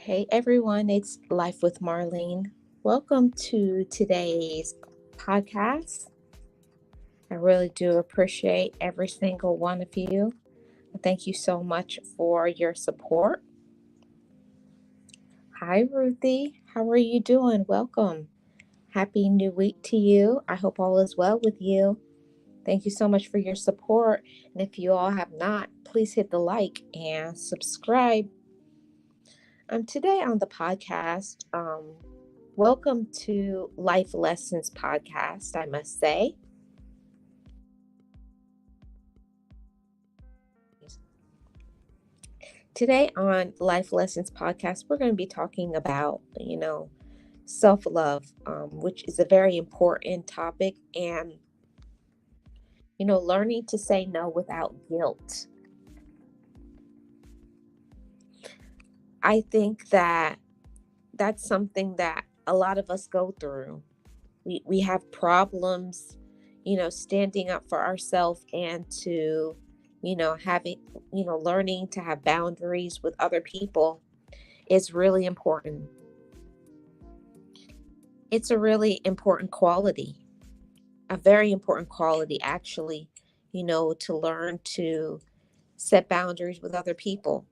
Hey everyone, it's Life with Marlene. Welcome to today's podcast. I really do appreciate every single one of you. Thank you so much for your support. Hi Ruthie, how are you doing? Welcome. Happy new week to you. I hope all is well with you. Thank you so much for your support. And if you all have not, please hit the like and subscribe. Today on the podcast, welcome to Life Lessons Podcast, I must say. Today on Life Lessons Podcast, we're going to be talking about, self love, which is a very important topic, and, learning to say no without guilt. I think that that's something that a lot of us go through. We have problems, standing up for ourselves and to, having, learning to have boundaries with other people is really important. It's a really important quality, a very important quality, actually, to learn to set boundaries with other people,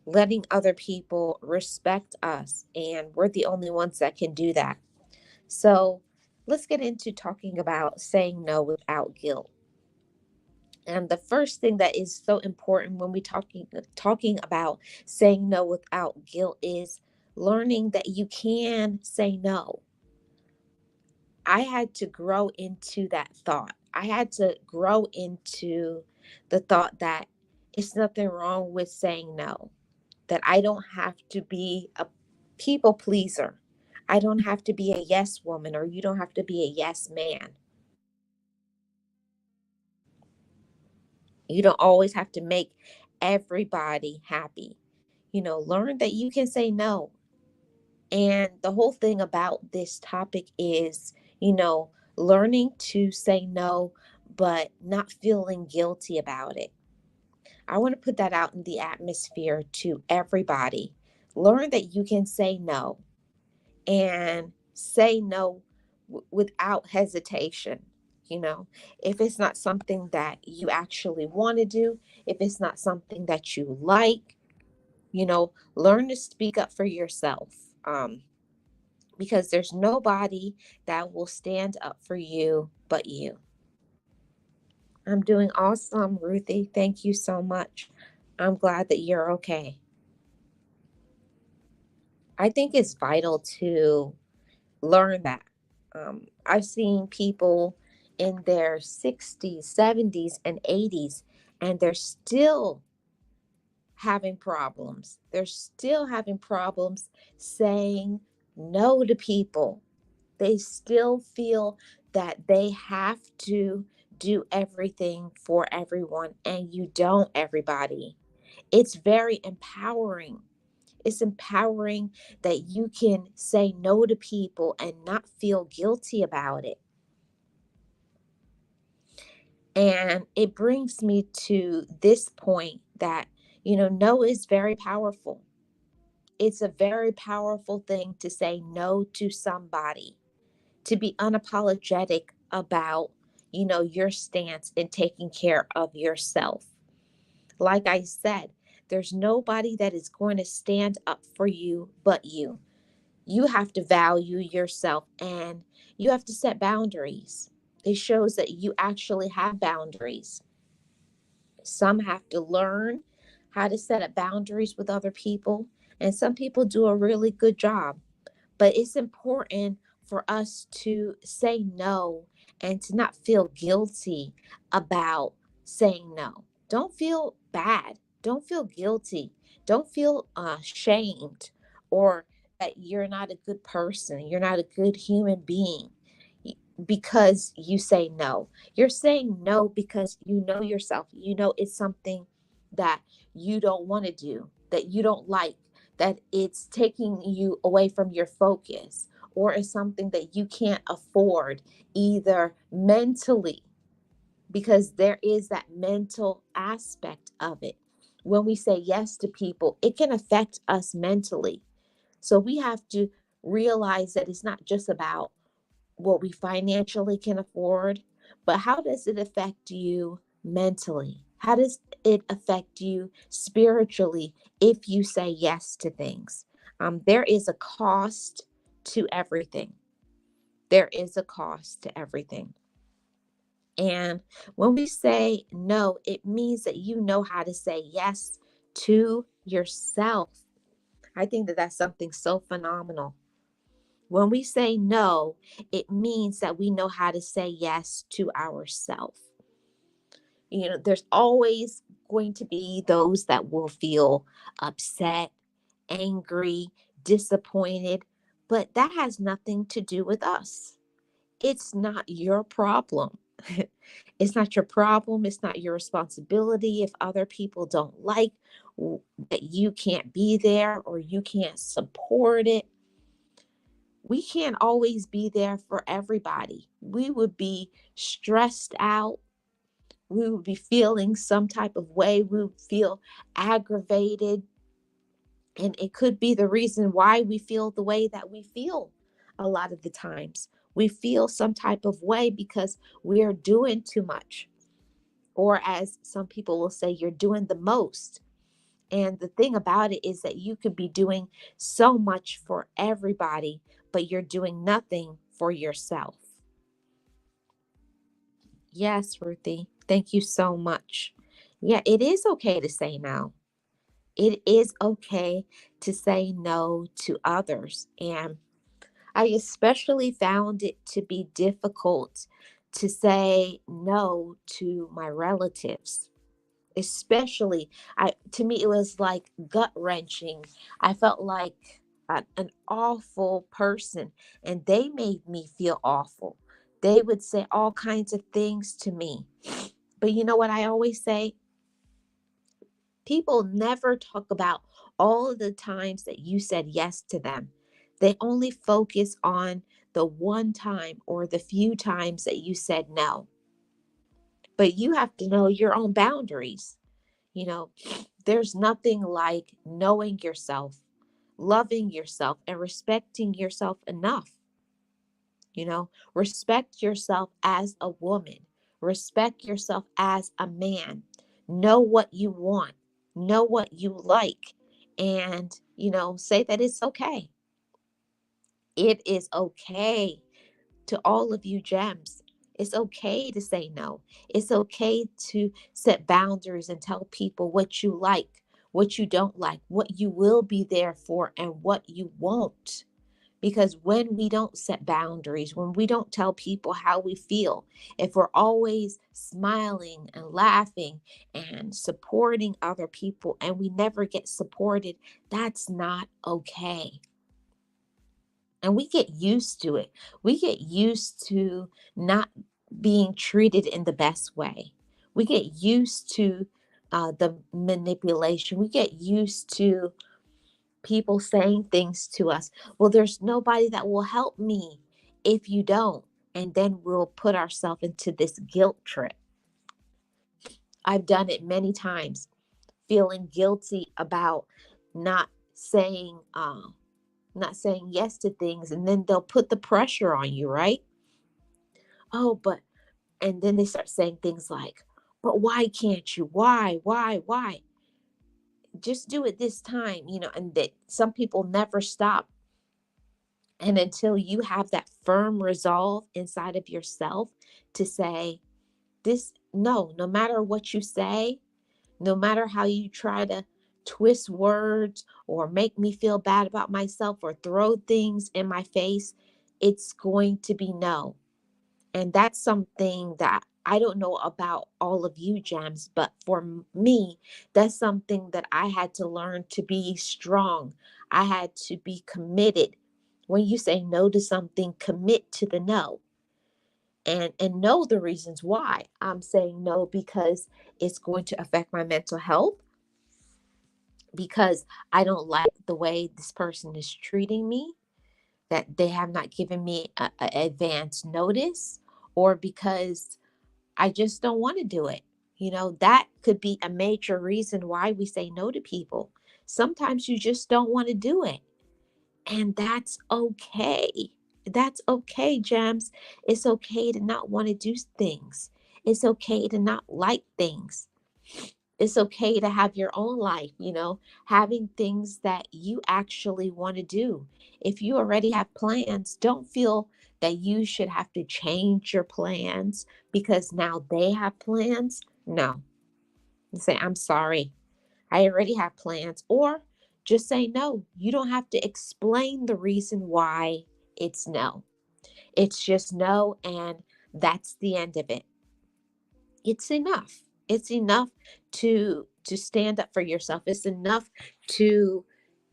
letting other people respect us. And we're the only ones that can do that. So let's get into talking about saying no without guilt. And the first thing that is so important when we talking about saying no without guilt is learning that you can say no. I had to grow into that thought. I had to grow into the thought that it's nothing wrong with saying no, that I don't have to be a people pleaser. I don't have to be a yes woman, or you don't have to be a yes man. You don't always have to make everybody happy. Learn that you can say no. And the whole thing about this topic is, learning to say no, but not feeling guilty about it. I want to put that out in the atmosphere to everybody. Learn that you can say no and say no without hesitation. If it's not something that you actually want to do, if it's not something that you like, learn to speak up for yourself. Because there's nobody that will stand up for you but you. I'm doing awesome, Ruthie. Thank you so much. I'm glad that you're okay. I think it's vital to learn that. I've seen people in their 60s, 70s, and 80s, and they're still having problems. They're still having problems saying no to people. They still feel that they have to do everything for everyone, and you don't, everybody. It's very empowering. It's empowering that you can say no to people and not feel guilty about it. And it brings me to this point that, no is very powerful. It's a very powerful thing to say no to somebody, to be unapologetic about, your stance in taking care of yourself. Like I said, there's nobody that is going to stand up for you but you. You have to value yourself and you have to set boundaries. It shows that you actually have boundaries. Some have to learn how to set up boundaries with other people, and some people do a really good job. But it's important for us to say no and to not feel guilty about saying no. Don't feel bad. Don't feel guilty. Don't feel shamed or that you're not a good person. You're not a good human being because you say no. You're saying no because you know yourself. You know it's something that you don't want to do, that you don't like, that it's taking you away from your focus, or is something that you can't afford either mentally, because there is that mental aspect of it. When we say yes to people, it can affect us mentally. So we have to realize that it's not just about what we financially can afford, but how does it affect you mentally? How does it affect you spiritually if you say yes to things? There is a cost to everything. There is a cost to everything. And when we say no, it means that you know how to say yes to yourself. I think that that's something so phenomenal. When we say no, it means that we know how to say yes to ourselves. There's always going to be those that will feel upset, angry, disappointed, but that has nothing to do with us. It's not your problem. It's not your problem. It's not your responsibility if other people don't like that you can't be there or you can't support it. We can't always be there for everybody. We would be stressed out. We would be feeling some type of way. We would feel aggravated. And it could be the reason why we feel the way that we feel a lot of the times. We feel some type of way because we are doing too much. Or as some people will say, you're doing the most. And the thing about it is that you could be doing so much for everybody, but you're doing nothing for yourself. Yes, Ruthie. Thank you so much. Yeah, it is okay to say no. It is okay to say no to others. And I especially found it to be difficult to say no to my relatives. Especially, to me it was like gut wrenching. I felt like an awful person, and they made me feel awful. They would say all kinds of things to me, but you know what I always say? People never talk about all of the times that you said yes to them. They only focus on the one time or the few times that you said no. But you have to know your own boundaries. You know, there's nothing like knowing yourself, loving yourself, and respecting yourself enough. Respect yourself as a woman, respect yourself as a man. Know what you want, know what you like, and, say that it's okay. It is okay to all of you gems. It's okay to say no. It's okay to set boundaries and tell people what you like, what you don't like, what you will be there for, and what you won't. Because when we don't set boundaries, when we don't tell people how we feel, if we're always smiling and laughing and supporting other people and we never get supported, that's not okay. And we get used to it. We get used to not being treated in the best way. We get used to the manipulation. We get used to people saying things to us. Well, there's nobody that will help me if you don't. And then we'll put ourselves into this guilt trip. I've done it many times, feeling guilty about not saying not saying yes to things, and then they'll put the pressure on you, right? Oh, but and then they start saying things like, but why can't you? Why? Just do it this time, and that some people never stop. And until you have that firm resolve inside of yourself to say, this, no matter what you say, no matter how you try to twist words or make me feel bad about myself or throw things in my face, it's going to be no. And that's something that I don't know about all of you, Gems, but for me, that's something that I had to learn to be strong. I had to be committed. When you say no to something, commit to the no. And know the reasons why I'm saying no, because it's going to affect my mental health, because I don't like the way this person is treating me, that they have not given me a advance notice, or because I just don't want to do it. That could be a major reason why we say no to people. Sometimes you just don't want to do it. And that's okay. That's okay, Gems. It's okay to not want to do things. It's okay to not like things. It's okay to have your own life, having things that you actually want to do. If you already have plans, don't feel that you should have to change your plans because now they have plans. No. Say, I'm sorry. I already have plans. Or just say no. You don't have to explain the reason why it's no. It's just no, and that's the end of it. It's enough. It's enough to stand up for yourself. It's enough to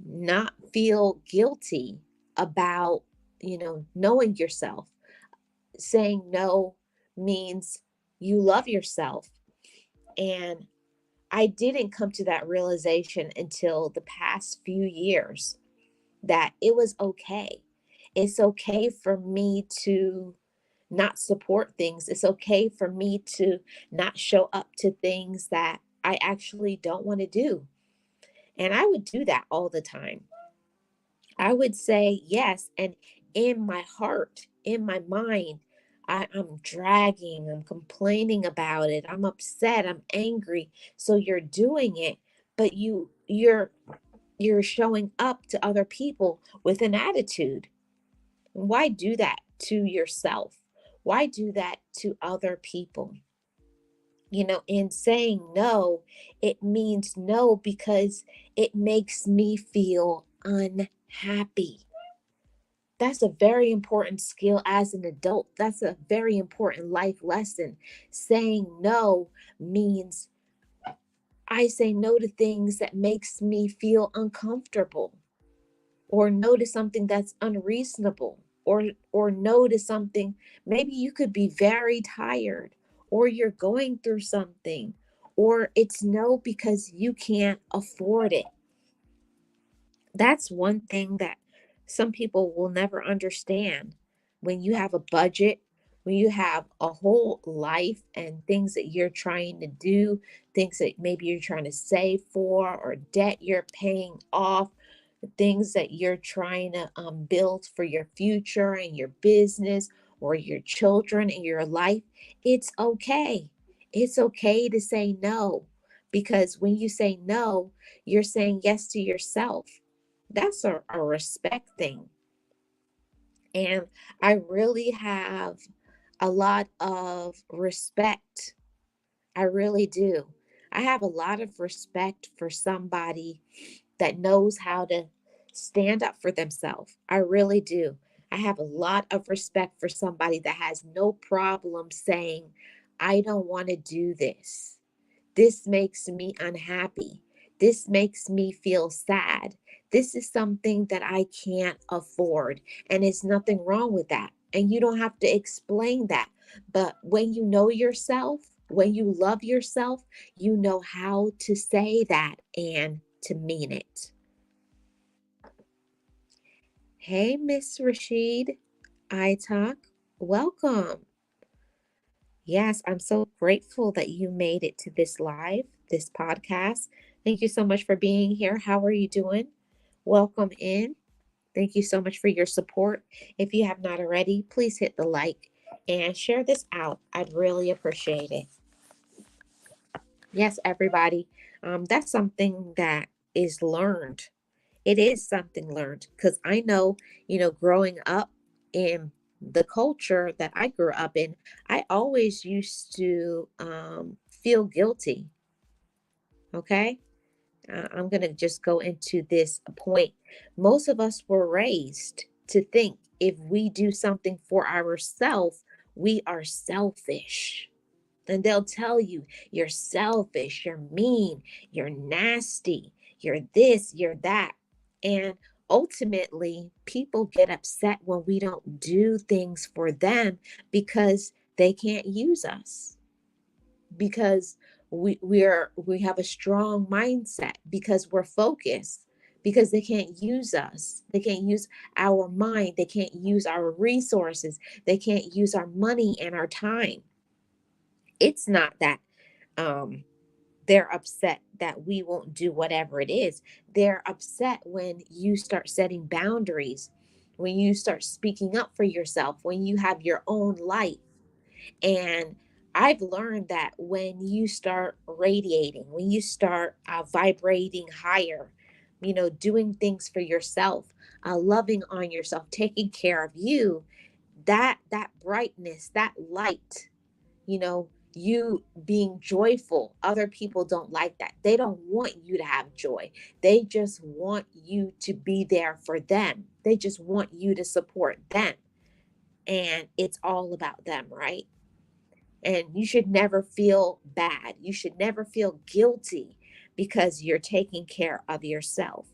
not feel guilty about, knowing yourself. Saying no means you love yourself. And I didn't come to that realization until the past few years that it was okay. It's okay for me to not support things. It's okay for me to not show up to things that I actually don't want to do. And I would do that all the time. I would say yes. And in my heart, in my mind, I'm dragging, I'm complaining about it, I'm upset, I'm angry. So you're doing it, but you're showing up to other people with an attitude. Why do that to yourself? Why do that to other people? In saying no, it means no because it makes me feel unhappy. That's a very important skill as an adult. That's a very important life lesson. Saying no means I say no to things that makes me feel uncomfortable, or no to something that's unreasonable, or no to something. Maybe you could be very tired, or you're going through something, or it's no because you can't afford it. That's one thing that some people will never understand. When you have a budget, when you have a whole life and things that you're trying to do, things that maybe you're trying to save for, or debt you're paying off, things that you're trying to build for your future and your business or your children and your life, it's okay. It's okay to say no, because when you say no, you're saying yes to yourself. That's a respect thing. And I really have a lot of respect. I really do. I have a lot of respect for somebody that knows how to stand up for themselves. I really do. I have a lot of respect for somebody that has no problem saying, I don't want to do this. This makes me unhappy. This makes me feel sad. This is something that I can't afford. And it's nothing wrong with that. And you don't have to explain that. But when you know yourself, when you love yourself, you know how to say that and to mean it. Hey, Miss Rashid, I talk. Welcome. Yes, I'm so grateful that you made it to this live, this podcast. Thank you so much for being here. How are you doing? Welcome in. Thank you so much for your support. If you have not already, please hit the like and share this out. I'd really appreciate it. Yes, everybody. That's something that is learned. It is something learned because I know, growing up in the culture that I grew up in, I always used to feel guilty. Okay. I'm going to just go into this point. Most of us were raised to think if we do something for ourselves, we are selfish. And they'll tell you, you're selfish, you're mean, you're nasty, you're this, you're that. And ultimately, people get upset when we don't do things for them because they can't use us, because we have a strong mindset, because we're focused, because they can't use us. They can't use our mind. They can't use our resources. They can't use our money and our time. It's not that. Um, they're upset that we won't do whatever it is. They're upset when you start setting boundaries, when you start speaking up for yourself, when you have your own life. And I've learned that when you start radiating, when you start vibrating higher, doing things for yourself, loving on yourself, taking care of you, that brightness, that light, you being joyful, other people don't like that. They don't want you to have joy. They just want you to be there for them. They just want you to support them. And it's all about them, right? And you should never feel bad. You should never feel guilty because you're taking care of yourself.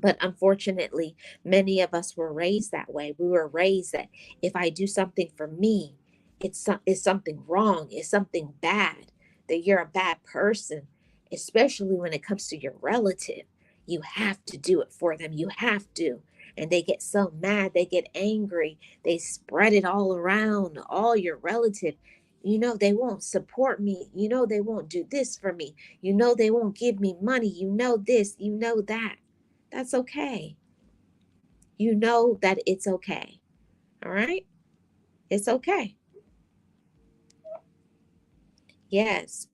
But unfortunately, many of us were raised that way. We were raised that if I do something for me, it's something wrong, it's something bad, that you're a bad person, especially when it comes to your relative. You have to do it for them. You have to. And they get so mad, they get angry, they spread it all around, all your relative. They won't support me. They won't do this for me. They won't give me money. This, that. That's okay. You know that it's okay. All right? It's okay. Yes.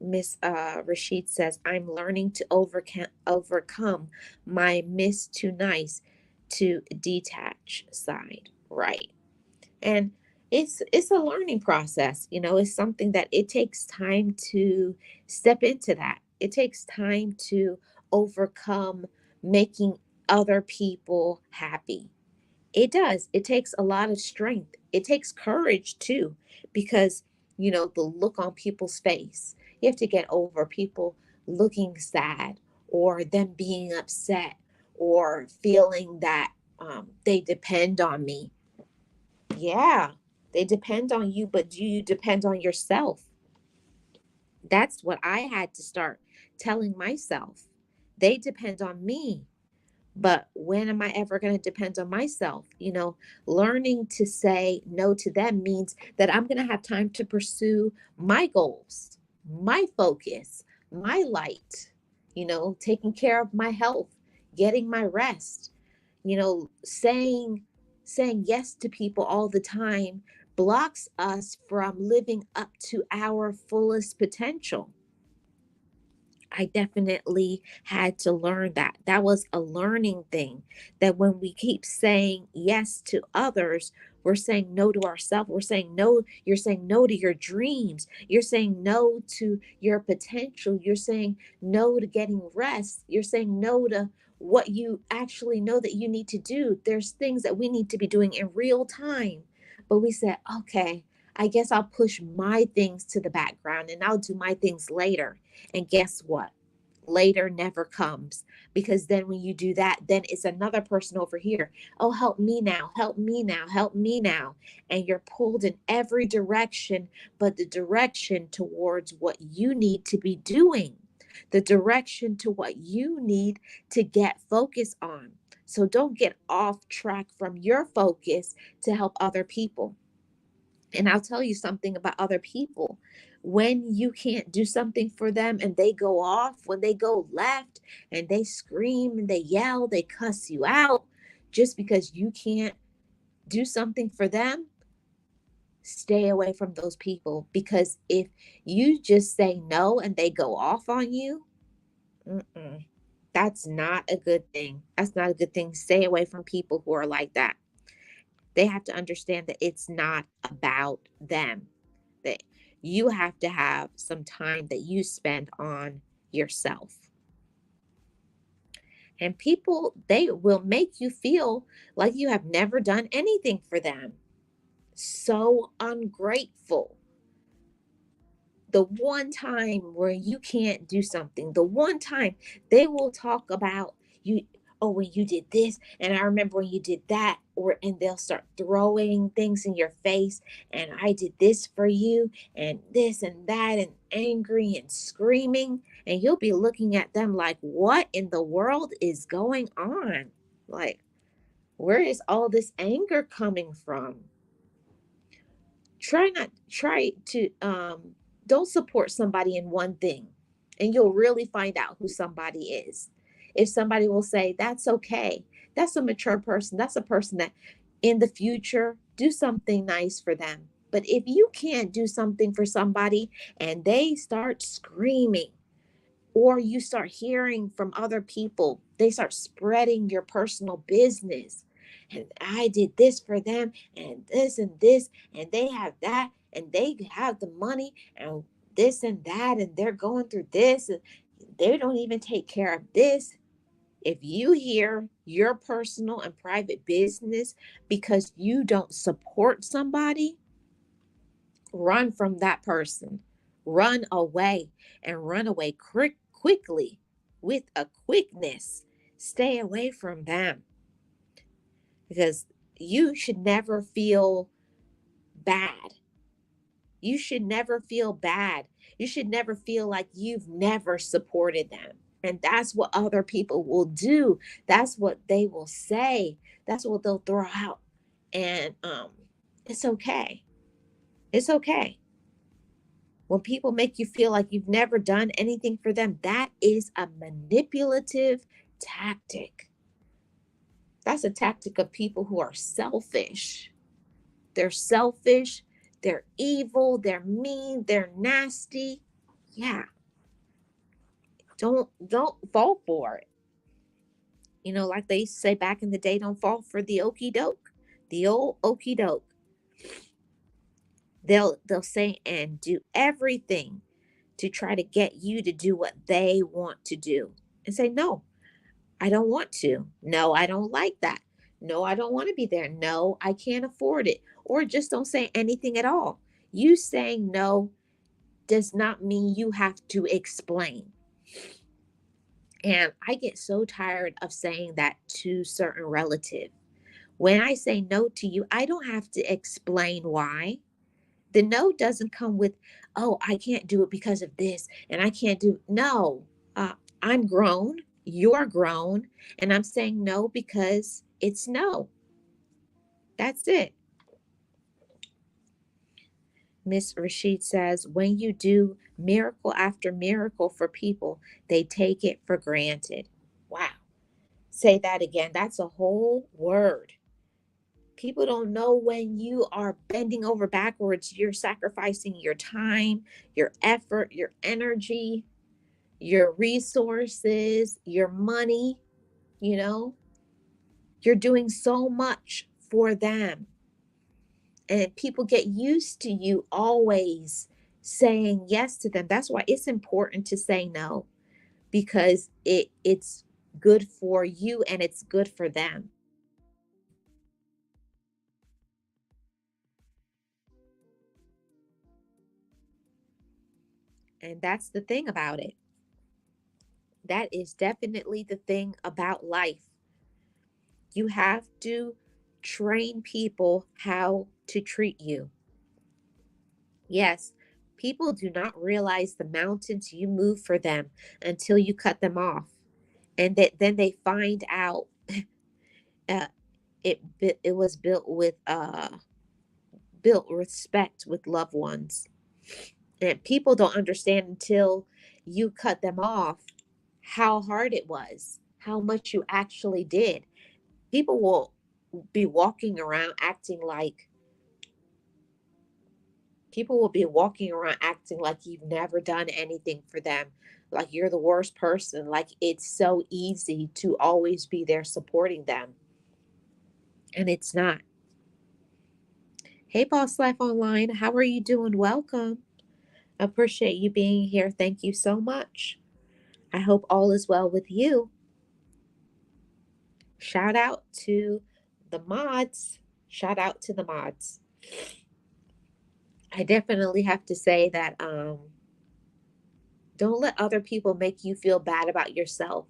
Miss Rashid says, I'm learning to overcome my miss too nice to detach side. Right. And it's a learning process. It's something that it takes time to step into that. It takes time to overcome making other people happy. It does. It takes a lot of strength. It takes courage too, because, the look on people's face. You have to get over people looking sad, or them being upset, or feeling that they depend on me. Yeah, they depend on you, but do you depend on yourself? That's what I had to start telling myself. They depend on me. But when am I ever going to depend on myself? Learning to say no to them means that I'm going to have time to pursue my goals, my focus, my light, taking care of my health, getting my rest, saying yes to people all the time blocks us from living up to our fullest potential. I definitely had to learn that. That was a learning thing. That when we keep saying yes to others, we're saying no to ourselves. We're saying no. You're saying no to your dreams. You're saying no to your potential. You're saying no to getting rest. You're saying no to what you actually know that you need to do. There's things that we need to be doing in real time. But we said, okay, I guess I'll push my things to the background and I'll do my things later. And guess what? Later never comes, because then when you do that, then it's another person over here. Oh, help me now, help me now, help me now. And you're pulled in every direction, but the direction towards what you need to be doing, the direction to what you need to get focus on. So don't get off track from your focus to help other people. And I'll tell you something about other people. When you can't do something for them and they go off, when they go left and they scream and they yell, they cuss you out just because you can't do something for them, stay away from those people. Because if you just say no and they go off on you, mm-mm, that's not a good thing. That's not a good thing. Stay away from people who are like that. They have to understand that it's not about them, that you have to have some time that you spend on yourself. And people, they will make you feel like you have never done anything for them. So ungrateful. The one time where you can't do something, the one time they will talk about you, oh, when you did this, and I remember when you did that, or and they'll start throwing things in your face, and I did this for you, and this and that, and angry and screaming, and you'll be looking at them like, what in the world is going on? Like, where is all this anger coming from? Try to Don't support somebody in one thing, and you'll really find out who somebody is. If somebody will say, that's okay, that's a mature person, that's a person that in the future, do something nice for them. But if you can't do something for somebody and they start screaming, or you start hearing from other people, they start spreading your personal business. And I did this for them, and this, and they have that, and they have the money, and this and that, and they're going through this, and they don't even take care of this. If you hear your personal and private business because you don't support somebody, run from that person. Run away, and run away quickly, with a quickness. Stay away from them, because you should never feel bad. You should never feel bad. You should never feel like you've never supported them. And that's what other people will do. That's what they will say. That's what they'll throw out. And it's okay. It's okay. When people make you feel like you've never done anything for them, that is a manipulative tactic. That's a tactic of people who are selfish. They're selfish, they're evil, they're mean, they're nasty. Yeah, don't fall for it. Like they used to say back in the day, don't fall for the okey doke. The old okey doke. They'll say and do everything to try to get you to do what they want to do. And say, no, I don't want to. No, I don't like that. No, I don't want to be there. No, I can't afford it. Or just don't say anything at all. You saying no does not mean you have to explain. And I get so tired of saying that to certain relatives. When I say no to you, I don't have to explain why. The no doesn't come with, oh, I can't do it because of this, and I can't do. No, I'm grown. You're grown, and I'm saying no because it's no. That's it. Miss Rashid says, when you do miracle after miracle for people, they take it for granted. Wow. Say that again. That's a whole word. People don't know when you are bending over backwards, you're sacrificing your time, your effort, your energy, your resources, your money, you know, you're doing so much for them. And people get used to you always saying yes to them. That's why it's important to say no, because it's good for you and it's good for them. And that's the thing about it. That is definitely the thing about life. You have to train people how to treat you. Yes, people do not realize the mountains you move for them until you cut them off. And that then they find out uh, it was built respect with loved ones. And people don't understand until you cut them off how hard it was, how much you actually did. People will be walking around acting like people will be walking around acting like you've never done anything for them, like you're the worst person, like it's so easy to always be there supporting them. And it's not. Hey, Boss Life Online, how are you doing? Welcome. Appreciate you being here. Thank you so much. I hope all is well with you. Shout out to the mods. Shout out to the mods. I definitely have to say that don't let other people make you feel bad about yourself.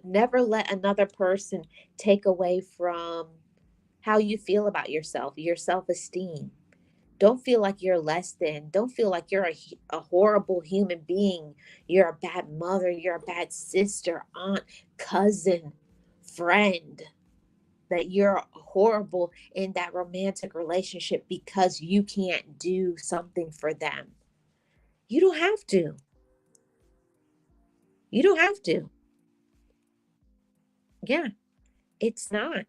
Never let another person take away from how you feel about yourself, your self esteem. Don't feel like you're less than. Don't feel like you're a horrible human being. You're a bad mother. You're a bad sister, aunt, cousin, friend. That you're horrible in that romantic relationship because you can't do something for them. You don't have to. You don't have to. Yeah, it's not.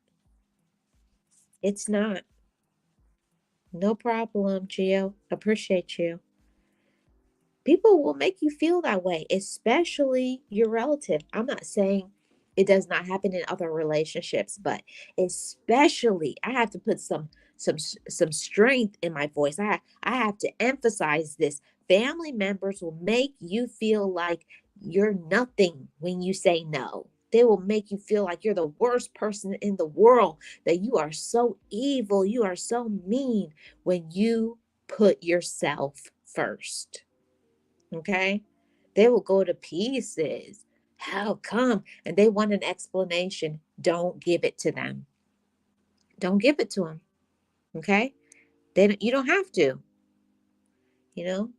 It's not. No problem, Gio. Appreciate you. People will make you feel that way, especially your relative. I'm not saying it does not happen in other relationships, but especially I have to put some strength in my voice. I have to emphasize this. Family members will make you feel like you're nothing when you say no. They will make you feel like you're the worst person in the world, that you are so evil, you are so mean when you put yourself first. Okay. They will go to pieces. How come? And they want an explanation. Don't give it to them. Don't give it to them. Okay. You don't have to, you know.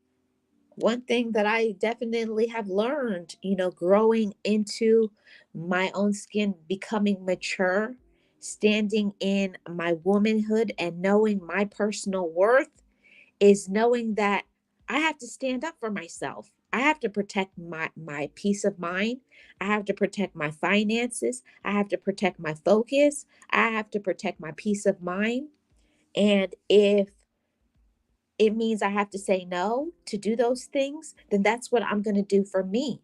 One thing that I definitely have learned, growing into my own skin, becoming mature, standing in my womanhood and knowing my personal worth, is knowing that I have to stand up for myself. I have to protect my peace of mind. I have to protect my finances. I have to protect my focus. I have to protect my peace of mind. And if it means I have to say no to do those things, then that's what I'm going to do for me.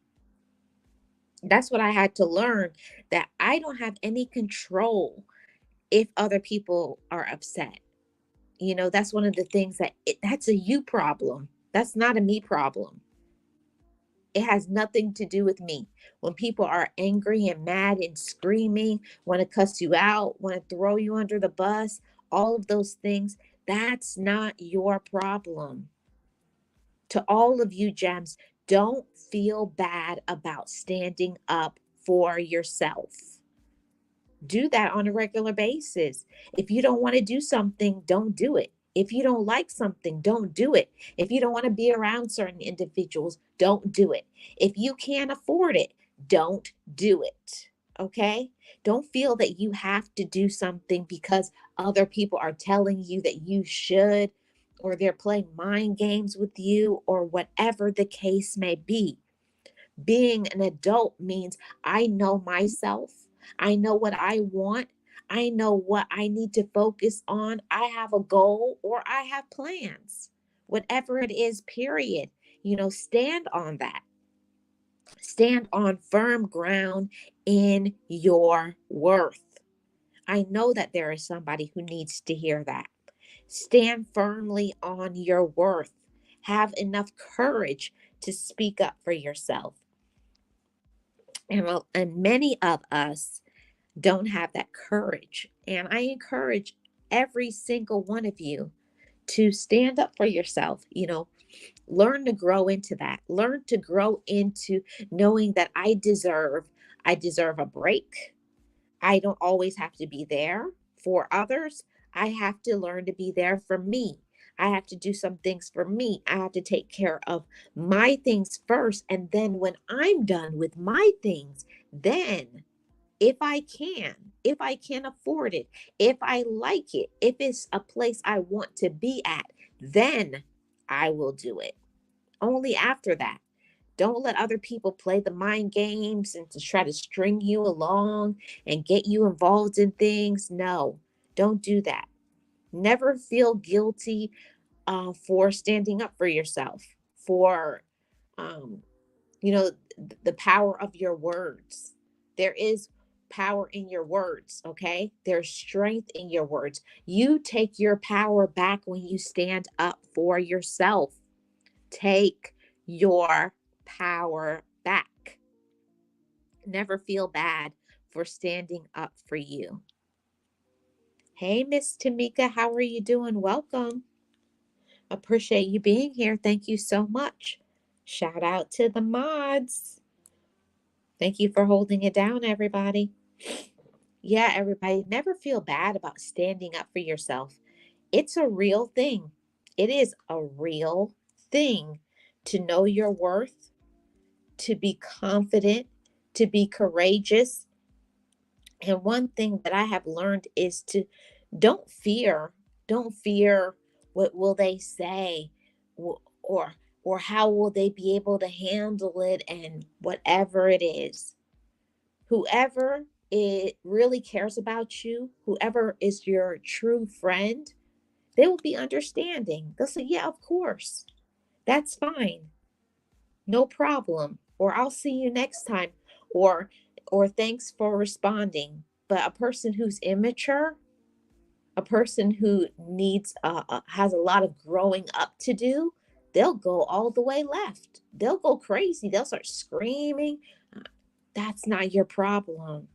That's what I had to learn, that I don't have any control if other people are upset. That's one of the things that's a you problem. That's not a me problem. It has nothing to do with me. When people are angry and mad and screaming, want to cuss you out, want to throw you under the bus, all of those things, that's not your problem. To all of you gems, don't feel bad about standing up for yourself. Do that on a regular basis. If you don't want to do something, don't do it. If you don't like something, don't do it. If you don't want to be around certain individuals, don't do it. If you can't afford it, don't do it. Okay? Don't feel that you have to do something because other people are telling you that you should, or they're playing mind games with you, or whatever the case may be. Being an adult means I know myself. I know what I want. I know what I need to focus on. I have a goal or I have plans. Whatever it is, period. Stand on that. Stand on firm ground in your worth. I know that there is somebody who needs to hear that. Stand firmly on your worth. Have enough courage to speak up for yourself. And many of us don't have that courage. And I encourage every single one of you to stand up for yourself. Learn to grow into that. Learn to grow into knowing that I deserve a break. I don't always have to be there for others. I have to learn to be there for me. I have to do some things for me. I have to take care of my things first. And then when I'm done with my things, then if I can afford it, if I like it, if it's a place I want to be at, then I will do it. Only after that. Don't let other people play the mind games and to try to string you along and get you involved in things. No, don't do that. Never feel guilty for standing up for yourself, for um, the power of your words. There is power in your words. Okay, there's strength in your words. You take your power back when you stand up for yourself. Take your power back. Never feel bad for standing up for you. Hey, Miss Tamika, how are you doing? Welcome. Appreciate you being here. Thank you so much. Shout out to the mods. Thank you for holding it down, everybody. Yeah, everybody, never feel bad about standing up for yourself. It's a real thing. It is a real thing to know your worth, to be confident, to be courageous. And one thing that I have learned is to don't fear, don't fear what will they say, or or how will they be able to handle it, and whatever it is. Whoever it really cares about you, whoever is your true friend, they will be understanding. They'll say, yeah, of course, that's fine, no problem, or I'll see you next time, or thanks for responding. But a person who's immature, a person who needs has a lot of growing up to do, they'll go all the way left, they'll go crazy, they'll start screaming. That's not your problem.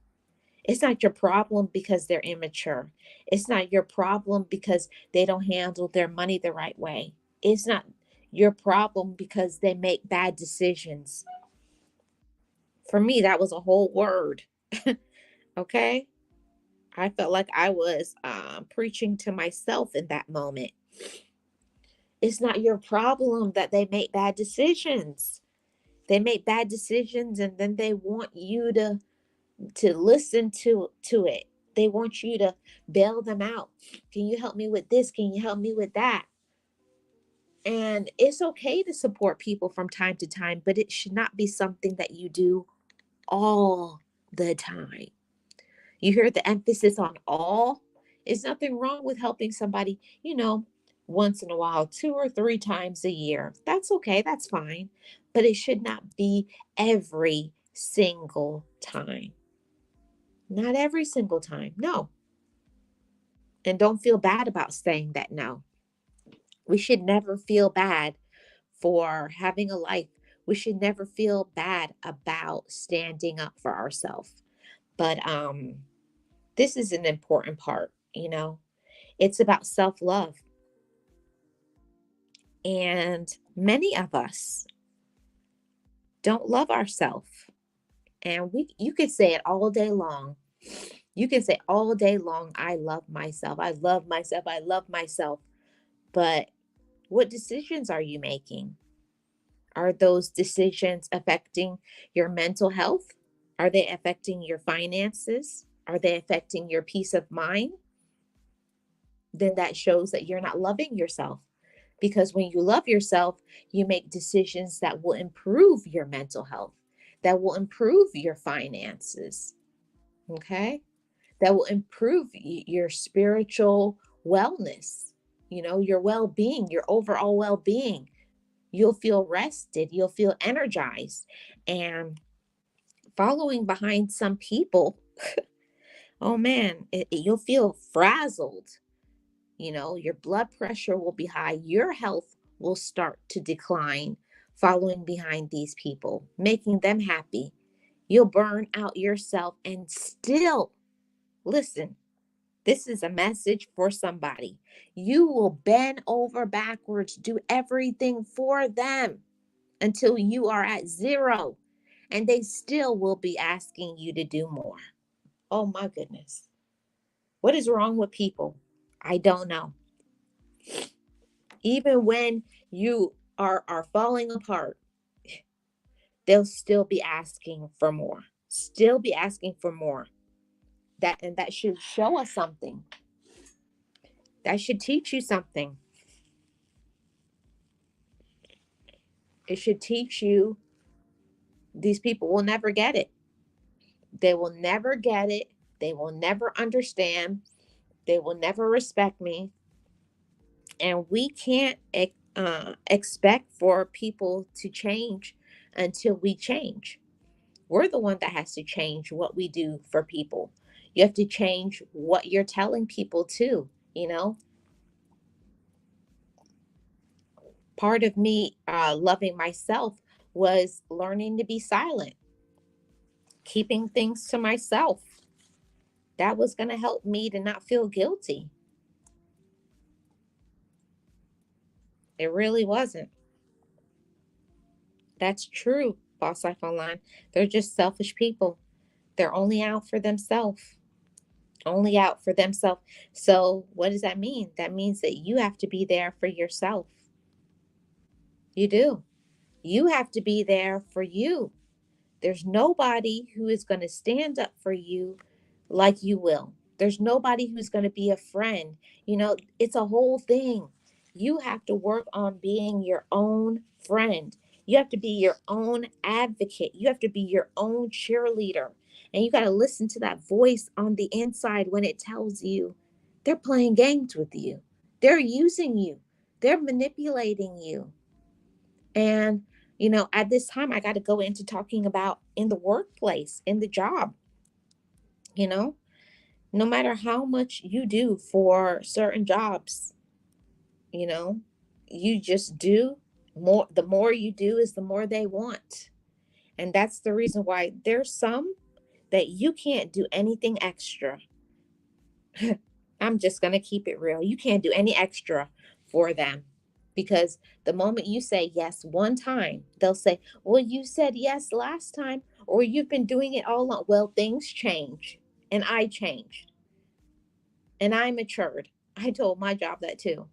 It's not your problem because they're immature. It's not your problem because they don't handle their money the right way. It's not your problem because they make bad decisions. For me, that was a whole word. Okay. I felt like I was preaching to myself in that moment. It's not your problem that they make bad decisions. They make bad decisions and then they want you to listen to it. They want you to bail them out. Can you help me with this? Can you help me with that? And it's okay to support people from time to time, but it should not be something that you do all the time. You hear the emphasis on all. There's nothing wrong with helping somebody, once in a while, 2 or 3 times a year. That's okay. That's fine. But it should not be every single time. Not every single time. No. And don't feel bad about saying that no. We should never feel bad for having a life. We should never feel bad about standing up for ourselves. But this is an important part. It's about self-love. And many of us don't love ourselves. And you could say it all day long. You can say all day long, I love myself. I love myself. I love myself. But what decisions are you making? Are those decisions affecting your mental health? Are they affecting your finances? Are they affecting your peace of mind? Then that shows that you're not loving yourself. Because when you love yourself, you make decisions that will improve your mental health, that will improve your finances, okay? That will improve your spiritual wellness, your well being, your overall well being. You'll feel rested, you'll feel energized. And following behind some people, oh man, you'll feel frazzled. Your blood pressure will be high, your health will start to decline following behind these people, making them happy. You'll burn out yourself and still, listen, this is a message for somebody. You will bend over backwards, do everything for them until you are at zero, and they still will be asking you to do more. Oh my goodness. What is wrong with people? I don't know. Even when you are falling apart, they'll still be asking for more. Still be asking for more. That should show us something. That should teach you something. It should teach you these people will never get it. They will never get it. They will never understand. They will never respect me. And we can't expect for people to change until we change. We're the one that has to change what we do for people. You have to change what you're telling people too. Part of me loving myself was learning to be silent, keeping things to myself. That was going to help me to not feel guilty. It really wasn't. That's true, Boss Life Online. They're just selfish people. They're only out for themselves. Only out for themselves. So, what does that mean? That means that you have to be there for yourself. You do. You have to be there for you. There's nobody who is going to stand up for you like you will. There's nobody who's going to be a friend. It's a whole thing. You have to work on being your own friend. You have to be your own advocate. You have to be your own cheerleader. And you got to listen to that voice on the inside when it tells you they're playing games with you, they're using you, they're manipulating you. And, at this time, I got to go into talking about in the workplace, in the job, you know, no matter how much you do for certain jobs, you know you just do more. The more you do is the more they want. And that's the reason why there's some that you can't do anything extra. I'm just going to keep it real. You can't do any extra for them, because the moment you say yes one time, they'll say, well, you said yes last time, or you've been doing it all along. Well, things change, and I changed, and I matured. I told my job that too.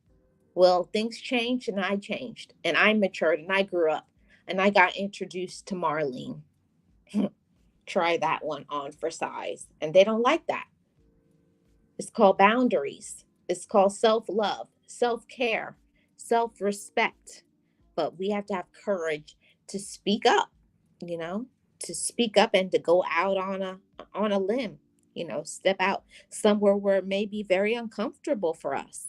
Well, things changed and I changed and I matured and I grew up and I got introduced to Marlene. Try that one on for size. And they don't like that. It's called boundaries. It's called self love, self care, self respect. But we have to have courage to speak up, you know, to speak up and to go out on a limb, step out somewhere where it may be very uncomfortable for us.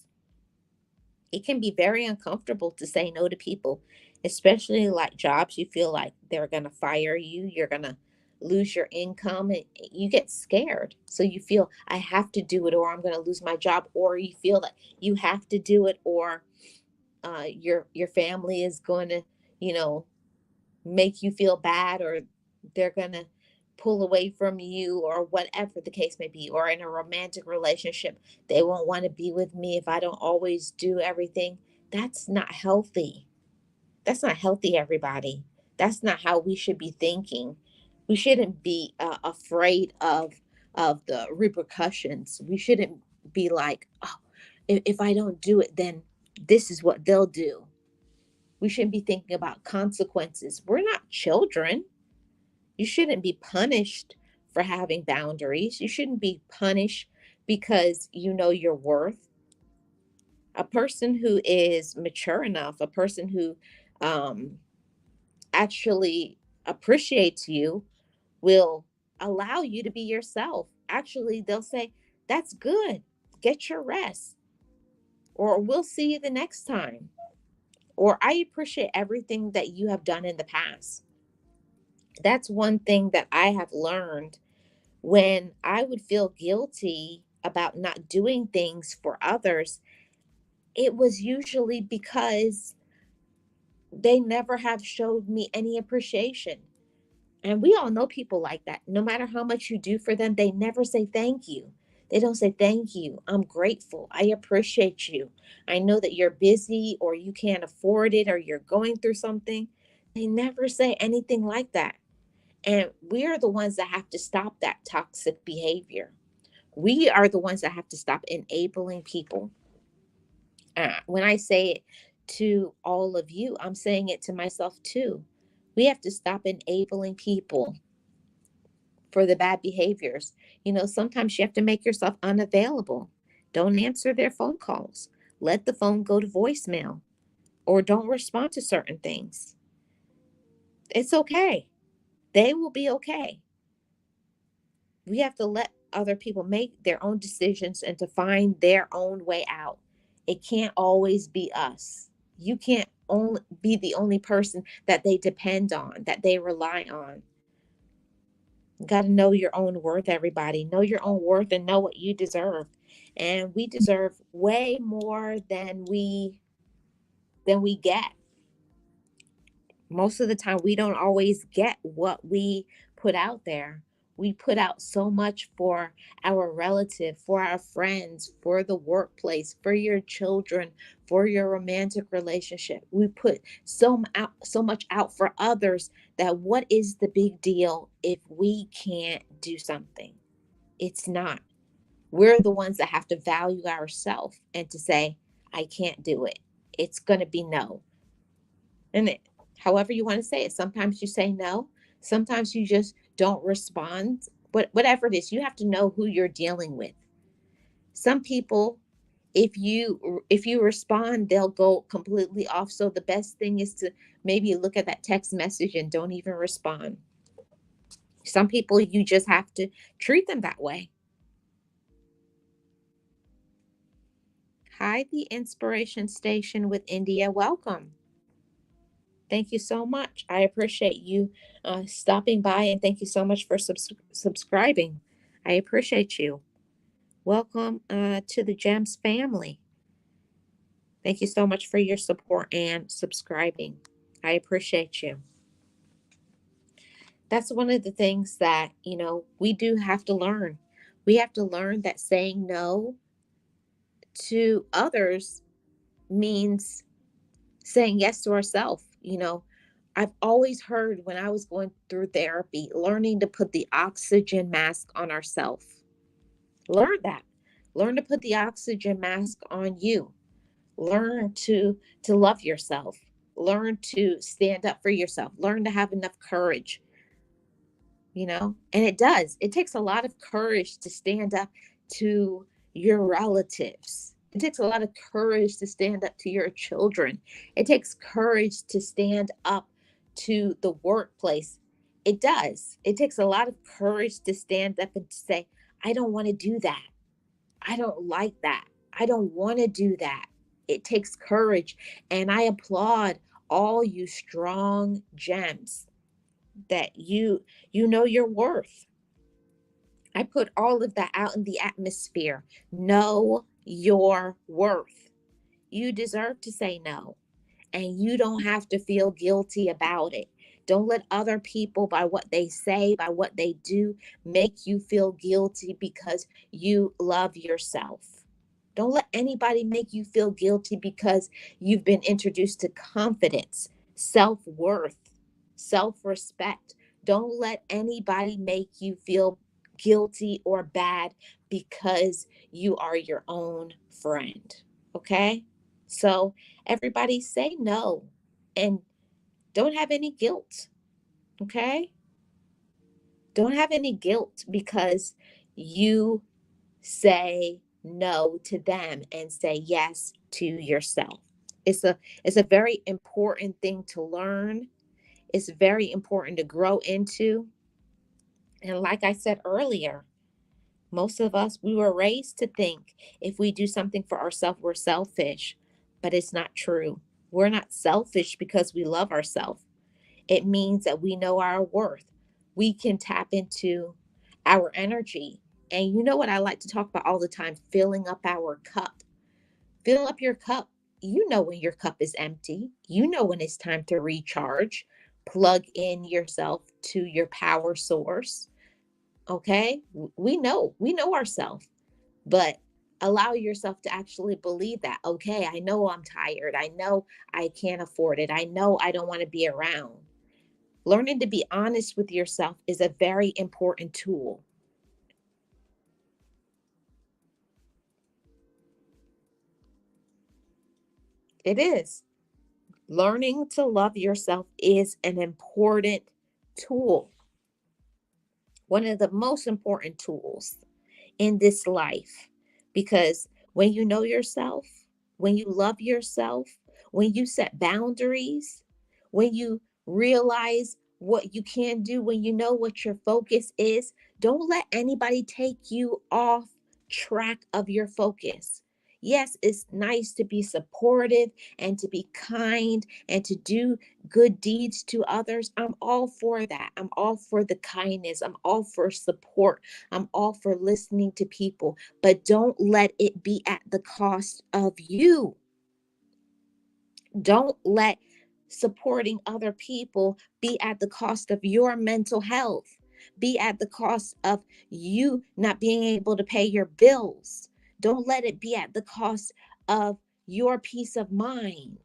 It can be very uncomfortable to say no to people, especially like jobs you feel like they're going to fire you, you're going to lose your income, and you get scared. So you feel, I have to do it or I'm going to lose my job, or you feel that you have to do it, or your family is going to, you know, make you feel bad, or they're going to pull away from you, or whatever the case may be. Or in a romantic relationship, they won't want to be with me if I don't always do everything. That's not healthy. That's not healthy, everybody. That's not how we should be thinking. We shouldn't be afraid of the repercussions. We shouldn't be like, oh, if I don't do it, then this is what they'll do. We shouldn't be thinking about consequences. We're not children. You shouldn't be punished for having boundaries. You shouldn't be punished because you know your worth. A person who is mature enough, a person who um, actually appreciates you, will allow you to be yourself. Actually, they'll say, that's good. Get your rest. Or we'll see you the next time. Or I appreciate everything that you have done in the past. That's one thing that I have learned. When I would feel guilty about not doing things for others, it was usually because they never have showed me any appreciation. And we all know people like that. No matter how much you do for them, they never say thank you. They don't say thank you. I'm grateful. I appreciate you. I know that you're busy or you can't afford it or you're going through something. They never say anything like that. And we are the ones that have to stop that toxic behavior. We are the ones that have to stop enabling people. When I say it to all of you, I'm saying it to myself too. We have to stop enabling people for the bad behaviors. Sometimes you have to make yourself unavailable. Don't answer their phone calls. Let the phone go to voicemail, or don't respond to certain things. It's okay. They will be okay. We have to let other people make their own decisions and to find their own way out. It can't always be us. You can't only be the only person that they depend on, that they rely on. You got to know your own worth, everybody. Know your own worth and know what you deserve. And we deserve way more than we get. Most of the time we don't always get what we put out there. We put out so much for our relative, for our friends, for the workplace, for your children, for your romantic relationship. We put so much out for others, that what is the big deal if we can't do something? It's not. We're the ones that have to value ourselves and to say, I can't do it. It's going to be no. And however you want to say it, sometimes you say no, sometimes you just don't respond. But whatever it is, you have to know who you're dealing with. Some people, If you respond, they'll go completely off. So the best thing is to maybe look at that text message and don't even respond. Some people, you just have to treat them that way. Hi, the Inspiration Station with India. Welcome. Thank you so much. I appreciate you stopping by, and thank you so much for subscribing. I appreciate you. Welcome to the Gems family. Thank you so much for your support and subscribing. I appreciate you. That's one of the things that, we do have to learn. We have to learn that saying no to others means saying yes to ourselves. I've always heard when I was going through therapy, learning to put the oxygen mask on ourselves. Learn that. Learn to put the oxygen mask on you. Learn to love yourself. Learn to stand up for yourself. Learn to have enough courage. And it takes a lot of courage to stand up to your relatives. It takes a lot of courage to stand up to your children. It takes courage to stand up to the workplace. It takes a lot of courage to stand up and to say, I don't want to do that. I don't like that. I don't want to do that. It takes courage. And I applaud all you strong gems that you know your worth. I put all of that out in the atmosphere. Know your worth. You deserve to say no, and you don't have to feel guilty about it. Don't let other people, by what they say, by what they do, make you feel guilty because you love yourself. Don't let anybody make you feel guilty because you've been introduced to confidence, self worth, self respect. Don't let anybody make you feel guilty or bad because you are your own friend. Okay? So, everybody say no and don't have any guilt. Okay? Don't have any guilt because you say no to them and say yes to yourself. It's a very important thing to learn. It's very important to grow into. And like I said earlier, most of us, we were raised to think if we do something for ourselves, we're selfish, but it's not true. We're not selfish because we love ourselves. It means that we know our worth. We can tap into our energy. And you know what I like to talk about all the time? Filling up our cup. Fill up your cup. You know when your cup is empty. You know when it's time to recharge. Plug in yourself to your power source. Okay? We know ourselves, but allow yourself to actually believe that. Okay, I know I'm tired. I know I can't afford it. I know I don't want to be around. Learning to be honest with yourself is a very important tool. It is. Learning to love yourself is an important tool, one of the most important tools in this life. Because when you know yourself, when you love yourself, when you set boundaries, when you realize what you can do, when you know what your focus is, don't let anybody take you off track of your focus. Yes, it's nice to be supportive and to be kind and to do good deeds to others. I'm all for that. I'm all for the kindness. I'm all for support. I'm all for listening to people, but don't let it be at the cost of you. Don't let supporting other people be at the cost of your mental health, be at the cost of you not being able to pay your bills. Don't let it be at the cost of your peace of mind.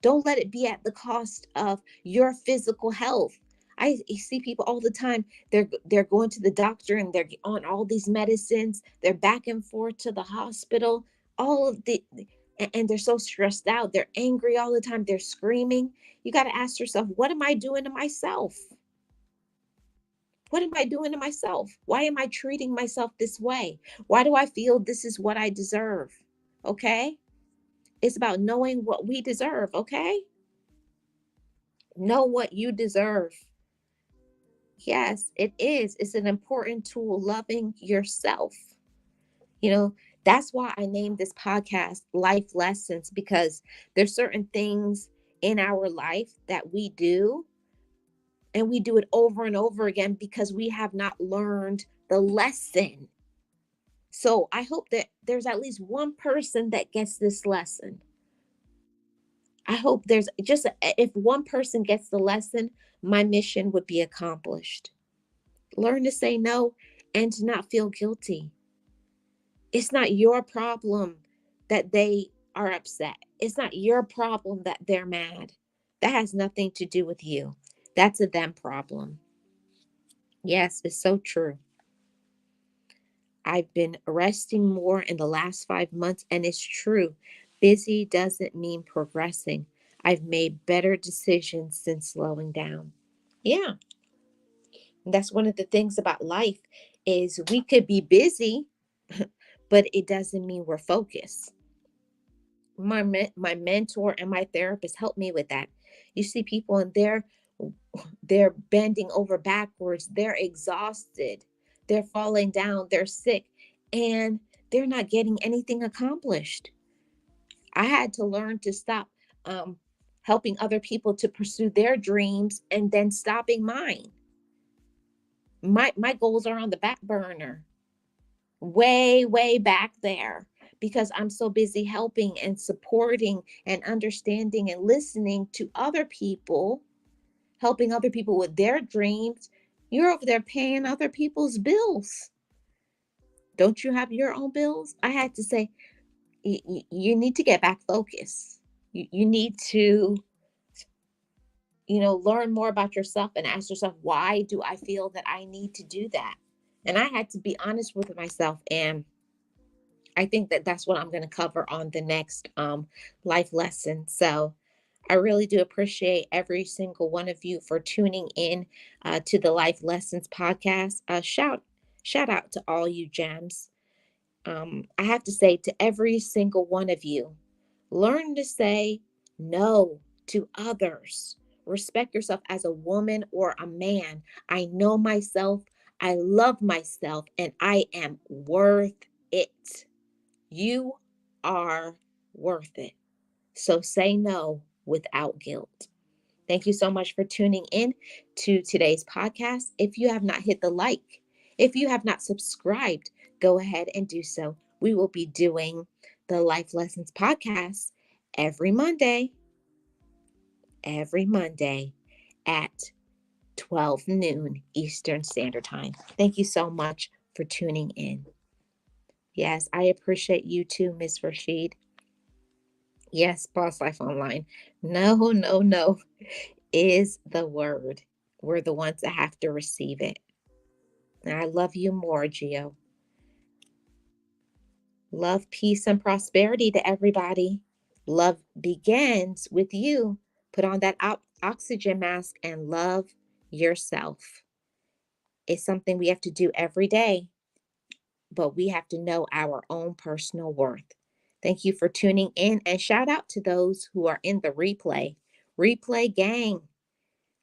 Don't let it be at the cost of your physical health. I see people all the time. They're going to the doctor and they're on all these medicines. They're back and forth to the hospital. All of the and they're so stressed out. They're angry all the time. They're screaming. You got to ask yourself, what am I doing to myself? What am I doing to myself? Why am I treating myself this way? Why do I feel this is what I deserve? Okay? It's about knowing what we deserve. Okay? Know what you deserve. Yes, it is. It's an important tool, loving yourself. You know, that's why I named this podcast Life Lessons, because there's certain things in our life that we do, and we do it over and over again because we have not learned the lesson. So I hope that there's at least one person that gets this lesson. I hope there's just, if one person gets the lesson, my mission would be accomplished. Learn to say no and to not feel guilty. It's not your problem that they are upset. It's not your problem that they're mad. That has nothing to do with you. That's a them problem. Yes, it's so true. I've been resting more in the last 5 months, and it's true. Busy doesn't mean progressing. I've made better decisions since slowing down. Yeah, that's one of the things about life is we could be busy, but it doesn't mean we're focused. My mentor and my therapist helped me with that. You see people and they're bending over backwards, they're exhausted, they're falling down, they're sick, and they're not getting anything accomplished. I had to learn to stop um, helping other people to pursue their dreams and then stopping mine. My goals are on the back burner, way back there, because I'm so busy helping and supporting and understanding and listening to other people, helping other people with their dreams. You're over there paying other people's bills. Don't you have your own bills? I had to say, you need to get back focused. You need to, learn more about yourself and ask yourself, why do I feel that I need to do that? And I had to be honest with myself. And I think that that's what I'm going to cover on the next life lesson. So I really do appreciate every single one of you for tuning in to the Life Lessons podcast. Shout out to all you gems. I have to say to every single one of you, learn to say no to others. Respect yourself as a woman or a man. I know myself. I love myself, and I am worth it. You are worth it. So say no without guilt. Thank you so much for tuning in to today's podcast. If you have not hit the like, if you have not subscribed, go ahead and do so. We will be doing the Life Lessons podcast every Monday, every Monday at 12 noon Eastern Standard Time. Thank you so much for tuning in. Yes, I appreciate you too, Miss Rashid. Yes, Boss Life Online. No, is the word. We're the ones that have to receive it. And I love you more, Gio. Love, peace, and prosperity to everybody. Love begins with you. Put on that oxygen mask and love yourself. It's something we have to do every day, but we have to know our own personal worth. Thank you for tuning in, and shout out to those who are in the replay. Replay gang.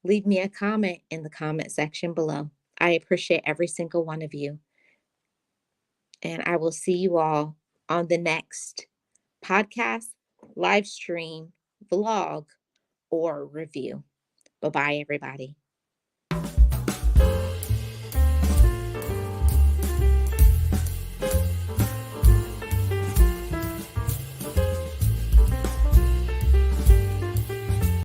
Leave me a comment in the comment section below. I appreciate every single one of you. And I will see you all on the next podcast, live stream, vlog, or review. Bye bye, everybody.